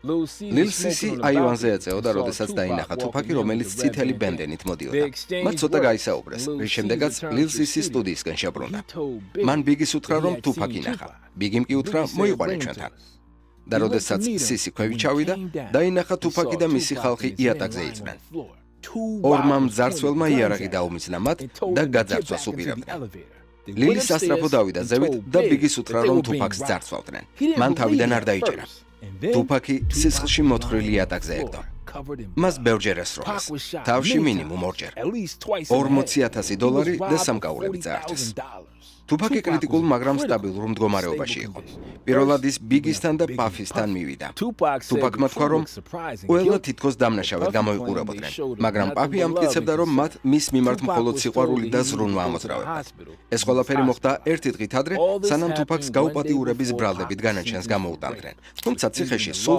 ლილ სისი აივანზე ეწეოდა, როდესაც დაინახა თუფაკი, რომელიც წითელი ბენდენით მოდიოდა. მათ ცოტა გაისაუბრეს, რის შემდეგაც ლილ სისი სტუდიისკენ შებრუნდა. მან ბიგის უთხრა, რომ თუფაკი ნახა. ბიგიმ კი უთხრა, მოიყვანე ჩვენთან. და როდესაც სისი ქვევით ჩავიდა, დაინახა თუფაკი და მისი ხალხი იატაკზე იძვრენ. ორმა მძარცველმა იარაღი დაუმიძნა მათ და გაძარცვას უპირებდნენ. ლილი სასწრაფო დავიდა ზევით და ბიგის უთხრა, რომ თუფაკს ძარცვავდნენ. მან თავიდან არ დაიჭერა. თუფაკი სისხლში მოთხრილი იატაკზე ეგდო. მას ბევრჯერ ესროლეს. თავში მინიმუმ ორჯერ. $40,000 და სამკაულები წაართვეს. თუფაკი კრიტიკულ, მაგრამ სტაბილურ მდგომარეობაში იყო. პირველად ის ბიგისთან და პაფისთან მივიდა. თუფაკმა თქვა, რომ ყველა თითქოს დამნაშავედ გამოიყურებოდნენ, მაგრამ პაფი ამტკიცებდა, რომ მათ მის მიმართ მხოლოდ სიყვარული და ზრუნვა ამოძრავებდათ. ეს ყველაფერი მოხდა ერთი დღით ადრე, სანამ თუფაკს გაუპატიურების ბრალდებით განაჩენს გამოუტანდნენ. თუმცა ციხეში სულ